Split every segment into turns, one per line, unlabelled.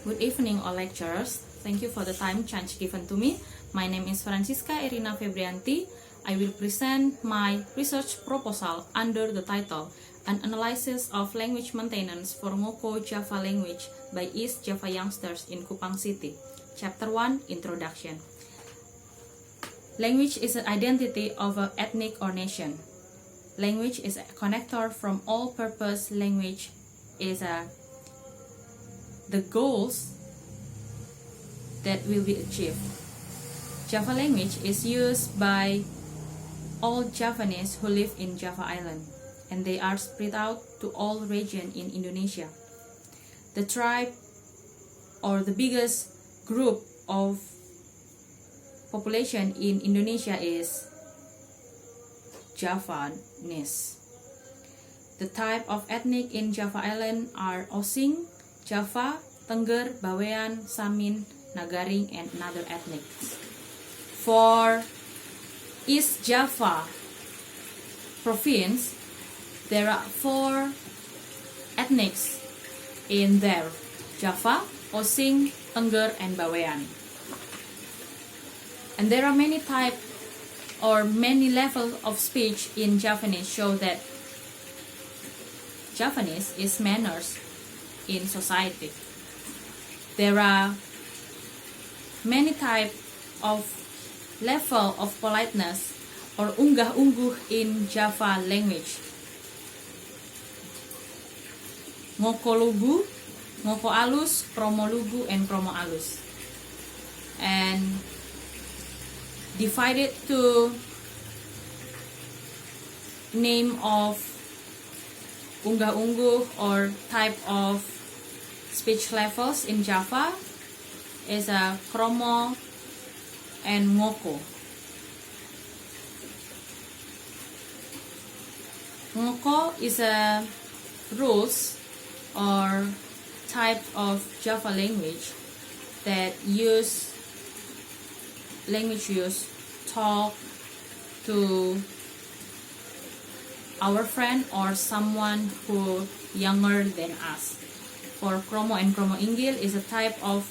Good evening, all lecturers. Thank you for the time chance given to me. My name is Francisca Irina Febrianti. I will present my research proposal under the title An Analysis of Language Maintenance for Ngoko Java Language by East Java Youngsters in Kupang City. Chapter 1, Introduction. Language is an identity of an ethnic or nation. Language is a connector from all-purpose. Language is the goals that will be achieved. Java language is used by all Javanese who live in Java Island, and they are spread out to all regions in Indonesia. The tribe or the biggest group of population in Indonesia is Javanese. The type of ethnic in Java Island are Osing, Java, Tengger, Bawean, Samin, Nagaring, and another ethnics. For East Java province, there are 4 ethnics in there: Java, Osing, Tengger, and Bawean. And there are many types or many levels of speech in Javanese show that Javanese is manners in society. There are many types of level of politeness or unggah-ungguh in Java language. Ngoko lugu, ngoko alus, kromo lugu, and kromo alus. And divided to name of unggah-ungguh or type of speech levels in Java is a kromo and ngoko. Ngoko is a rules or type of Java language that use talk to our friend or someone who younger than us. For kromo and kromo inggil is a type of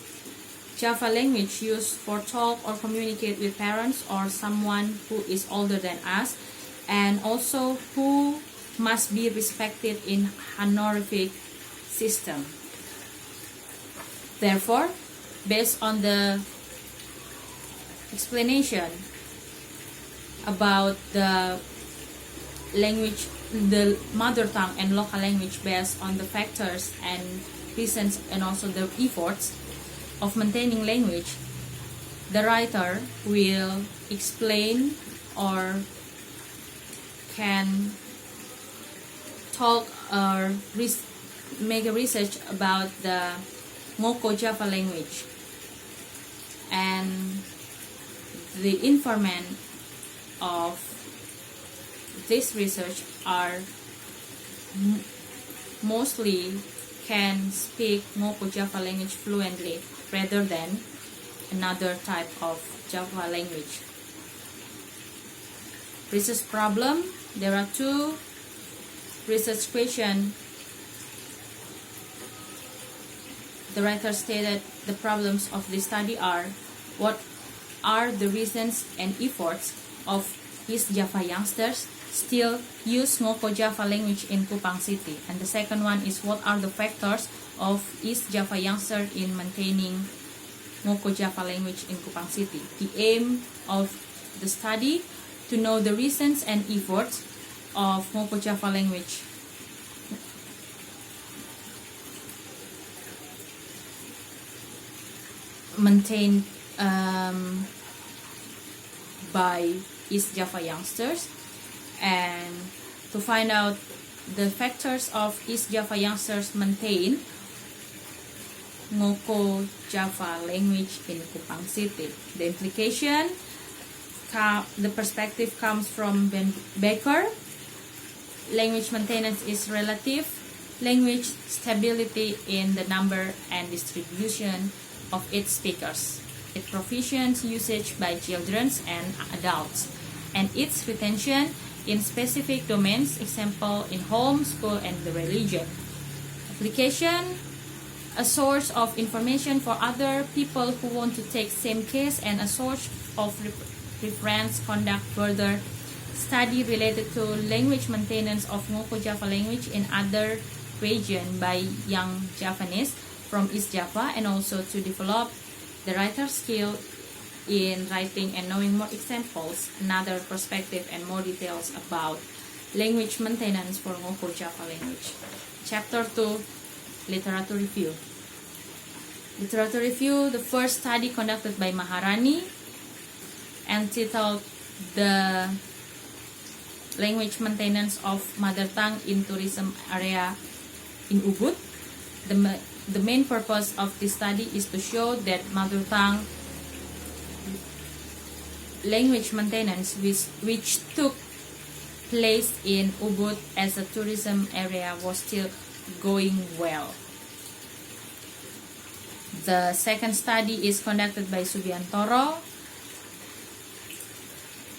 Java language used for talk or communicate with parents or someone who is older than us, and also who must be respected in honorific system. Therefore, based on the explanation about the language, the mother tongue and local language based on the factors and reasons and also the efforts of maintaining language, the writer will explain or can talk or make a research about the Ngoko Java language. And the informant of this research are mostly can speak Ngoko Java language fluently rather than another type of Java language. Research problem: there are 2 research questions. The writer stated the problems of this study are: what are the reasons and efforts of East Java youngsters still use Ngoko Java language in Kupang City? And the second one is: what are the factors of East Java youngsters in maintaining Ngoko Java language in Kupang City? The aim of the study to know the reasons and efforts of Ngoko Java language maintained by East Java youngsters, and to find out the factors of East Java youngsters maintain Ngoko Java language in Kupang City. The implication, the perspective comes from Ben Baker. Language maintenance is relative. Language stability in the number and distribution of its speakers. It proficient usage by children and adults, and its retention in specific domains, example in home, school, and the religion. Application, a source of information for other people who want to take same case, and a source of reference. Conduct further study related to language maintenance of Ngoko Java language in other region by young Javanese from East Java, and also to develop the writer skill in writing and knowing more examples, another perspective, and more details about language maintenance for Ngoko Java language. Chapter 2, Literature Review. Literature Review, the first study conducted by Maharani, entitled The Language Maintenance of Mother Tongue in Tourism Area in Ubud. The main purpose of this study is to show that mother tongue language maintenance which took place in Ubud as a tourism area was still going well. The second study is conducted by Subiantoro.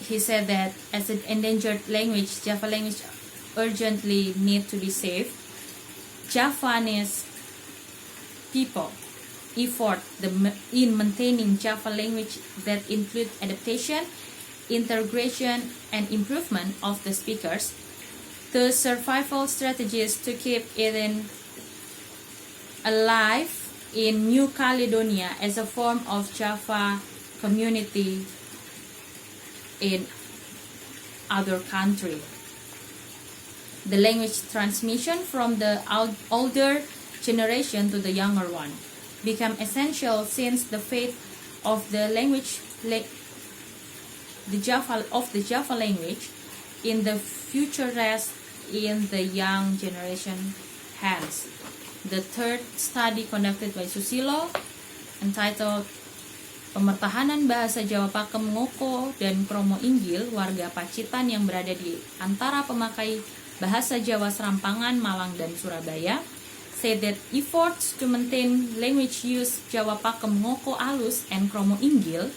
He said that as an endangered language, Java language urgently need to be saved. Javanese people effort in maintaining Java language that include adaptation, integration, and improvement of the speakers, the survival strategies to keep it alive in New Caledonia as a form of Java community in other country. The language transmission from the older generation to the younger one become essential, since the fate of the language the Java language in the future rests in the young generation hands. The third study conducted by Susilo, entitled Pemertahanan Bahasa Jawa Pakem Ngoko dan Kromo Inggil warga Pacitan yang berada di antara pemakai bahasa Jawa Serampangan, Malang, dan Surabaya, said that efforts to maintain language use Jawa Pakem Ngoko Alus and Kromo Inggil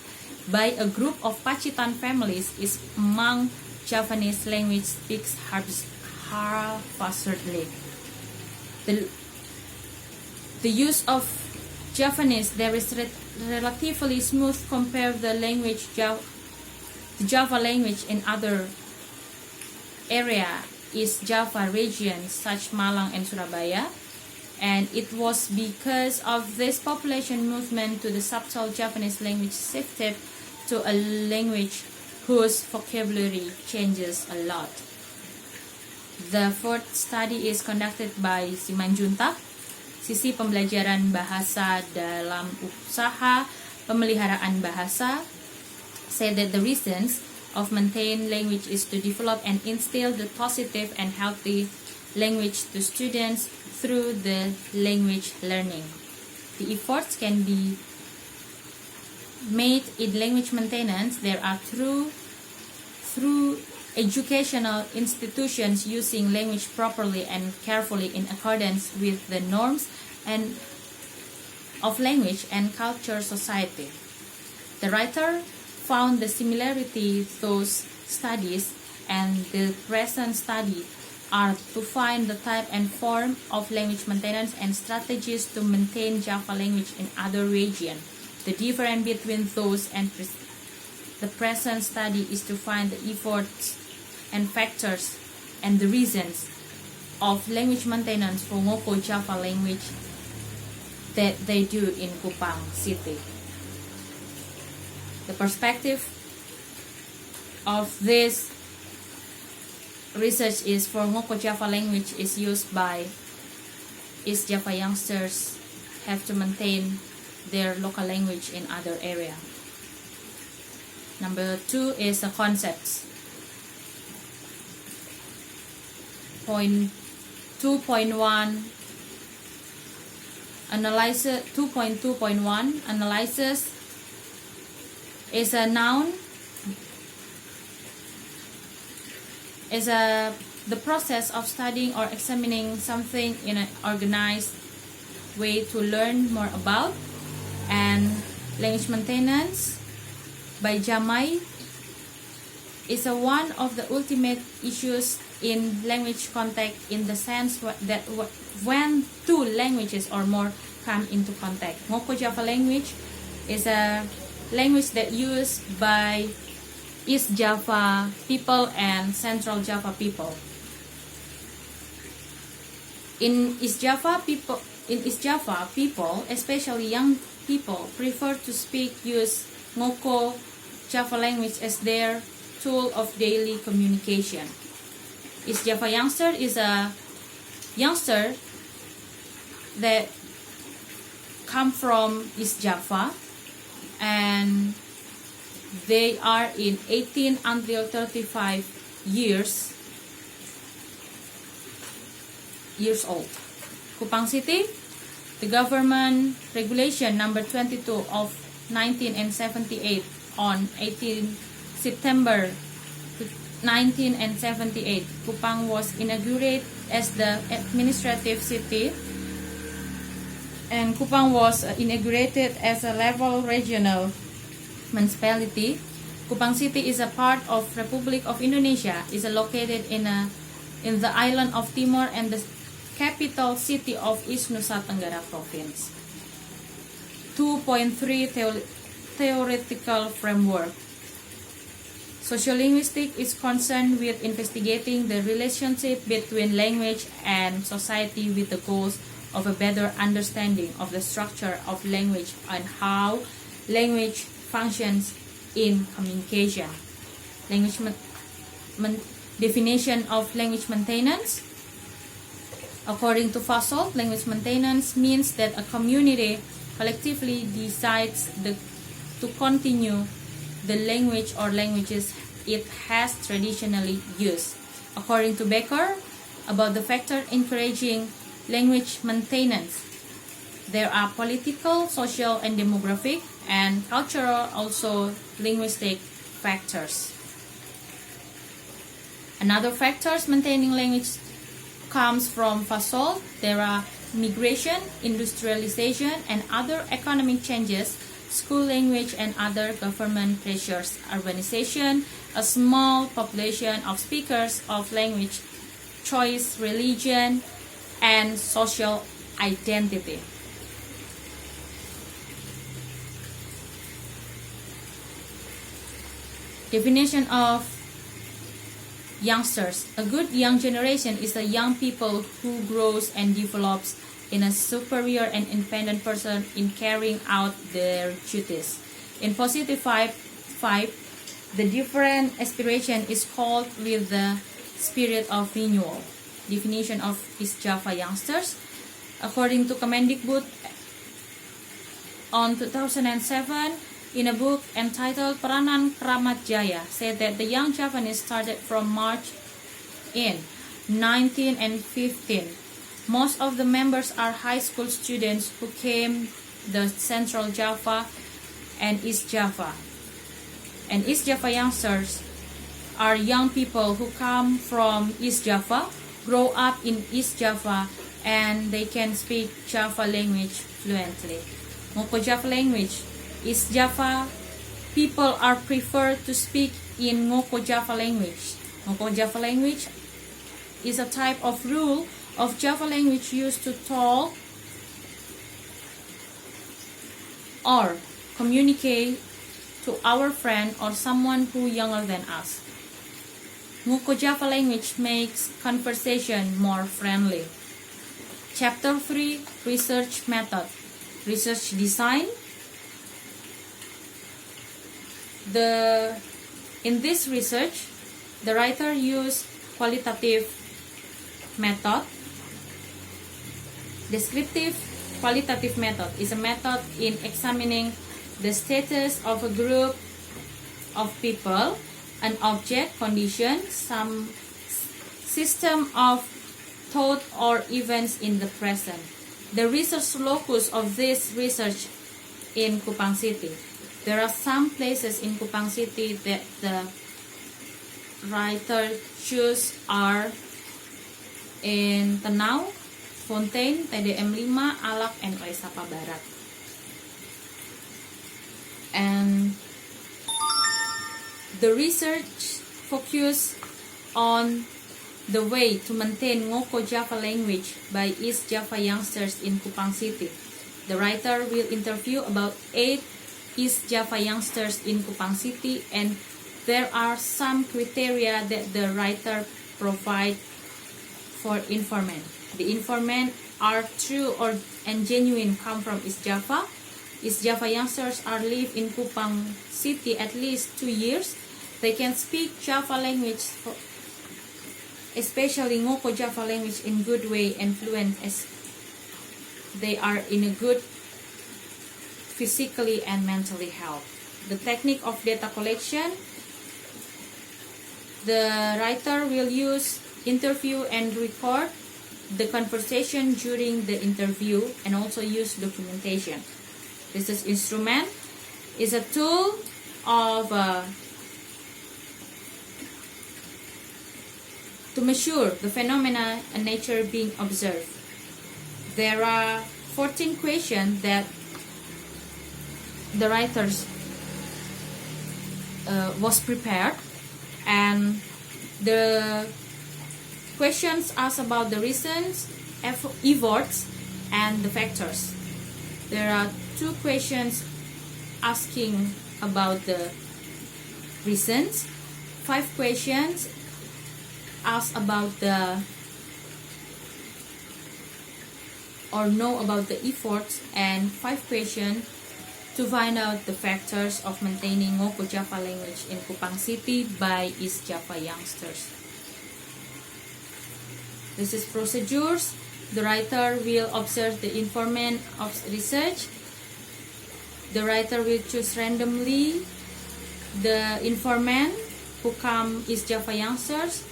by a group of Pacitan families is among Javanese language speaks haphazardly. The use of Javanese there is relatively smooth compared the Java language in other area East Java regions such Malang and Surabaya, and it was because of this population movement to the subtle Javanese language shifted to a language whose vocabulary changes a lot. The fourth study is conducted by Simanjuntak, sisi pembelajaran bahasa dalam usaha pemeliharaan bahasa, said that the reasons of maintain language is to develop and instill the positive and healthy language to students through the language learning. The efforts can be made in language maintenance there are through educational institutions using language properly and carefully in accordance with the norms and of language and culture society. The writer found the similarity those studies and the present study are to find the type and form of language maintenance and strategies to maintain Java language in other regions. The difference between those and the present study is to find the efforts and factors and the reasons of language maintenance for Ngoko Java language that they do in Kupang city. The perspective of this research is for Ngoko Java language is used by East Java youngsters have to maintain their local language in other area. Number 2 is the concepts. Point 2.1 analysis. 2.2.1 analysis is a noun is the process of studying or examining something in an organized way to learn more about. And language maintenance by Jamai is one of the ultimate issues in language contact, in the sense that when two languages or more come into contact. Ngoko Java language is a language that used by East Java people and Central Java people. In East Java, people, especially young people, prefer to use Ngoko Java language as their tool of daily communication. East Java youngster is a youngster that come from East Java, and they are in 18 until 35 years old. Kupang City, the government regulation number 22 of 1978 on 18 September 1978, Kupang was inaugurated as the administrative city, and Kupang was inaugurated as a level regional municipality. Kupang City is a part of Republic of Indonesia. Is located in the island of Timor and the capital city of East Nusa Tenggara Province. 2.3 Theoretical framework. Sociolinguistics is concerned with investigating the relationship between language and society with the goals of a better understanding of the structure of language and how language functions in communication. Definition of language maintenance. According to Fasol, language maintenance means that a community collectively decides to continue the language or languages it has traditionally used. According to Becker, about the factor encouraging language maintenance, there are political, social, and demographic, and cultural, also linguistic factors. Another factors maintaining language comes from Fasol. There are migration, industrialization, and other economic changes, school language and other government pressures, urbanization, a small population of speakers of language, choice, religion, and social identity. Definition of youngsters. A good young generation is a young people who grows and develops in a superior and independent person in carrying out their duties. In positive 5, the different aspiration is called with the spirit of renewal. Definition of East Java youngsters. According to Kemendikbud on 2007, in a book entitled Peranan Kramat Jaya, said that the young Javanese started from March in 1915. Most of the members are high school students who came the Central Java and East Java. And East Java youngsters are young people who come from East Java, grow up in East Java, and they can speak Java language fluently. Ngoko Java language. East Java people are preferred to speak in Ngoko Java language. Ngoko Java language is a type of rule of Java language used to talk or communicate to our friend or someone who younger than us. Ngoko Java language makes conversation more friendly. Chapter 3, Research Method. Research Design. In this research, the writer used qualitative method. Descriptive qualitative method is a method in examining the status of a group of people, an object, condition, some system of thought or events in the present. The research locus of this research in Kupang City. There are some places in Kupang City that the writer choose are in Tenau, Fontaine, TDM 5, Alak, and Kaisapa Barat. And the research focus on the way to maintain Ngoko Java language by East Java youngsters in Kupang City. The writer will interview about 8 East Java youngsters in Kupang City, and there are some criteria that the writer provide for informant. The informant are true and genuine, come from East Java. East Java youngsters are live in Kupang City at least 2 years. They can speak Java language, especially Ngoko Java language, in good way and fluent, as they are in a good physically and mentally health. The technique of data collection. The writer will use interview and record the conversation during the interview, and also use documentation. This is instrument is a tool of to measure the phenomena and nature being observed. There are 14 questions that the writers was prepared, and the questions ask about the reasons, efforts, and the factors. There are 2 questions asking about the reasons, 5 questions ask about the or know about the efforts, and 5 questions to find out the factors of maintaining Ngoko Java language in Kupang City by East Java youngsters. This is procedures. The writer will observe the informant of research. The writer will choose randomly the informant who come East Java youngsters.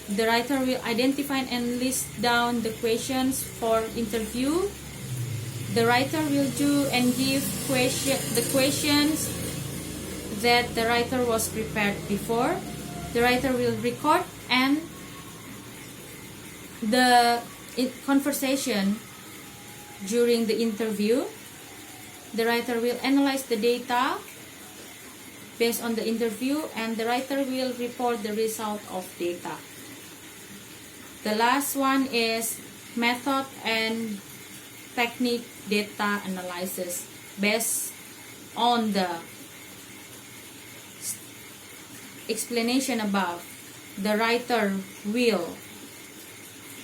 The writer will identify and list down the questions for interview. The writer will do and give the questions that the writer was prepared before. The writer will record and the conversation during the interview. The writer will analyze the data based on the interview, and the writer will report the result of data. The last one is method and technique data analysis. Based on the explanation above, the writer will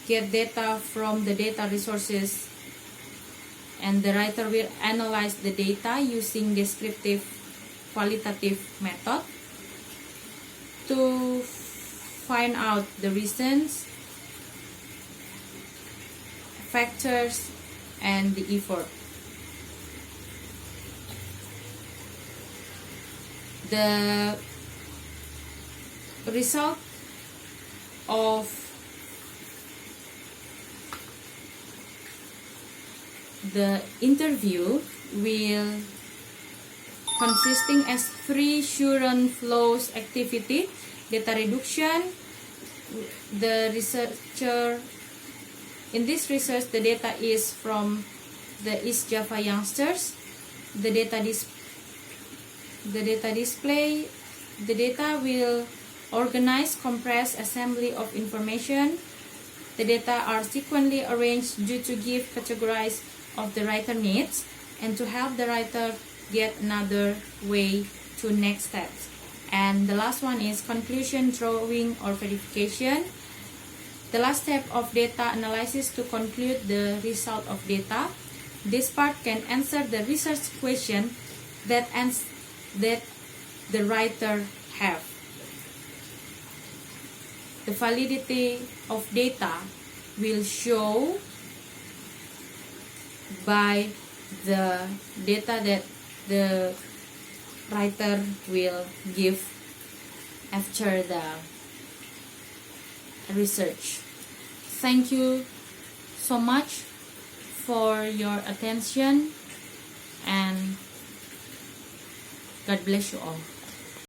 get data from the data resources, and the writer will analyze the data using descriptive qualitative method to find out the reasons, factors, and the effort. The result of the interview will consisting as 3 Shuren flows activity: data reduction. The researcher in this research, the data is from the East Java youngsters. The data display. The data will organize, compress, assembly of information. The data are sequentially arranged due to give categorize of the writer needs, and to help the writer get another way to next steps. And the last one is conclusion, drawing, or verification. The last step of data analysis to conclude the result of data. This part can answer the research question that the writer have. The validity of data will show by the data that the writer will give after the research. Thank you so much for your attention, and God bless you all.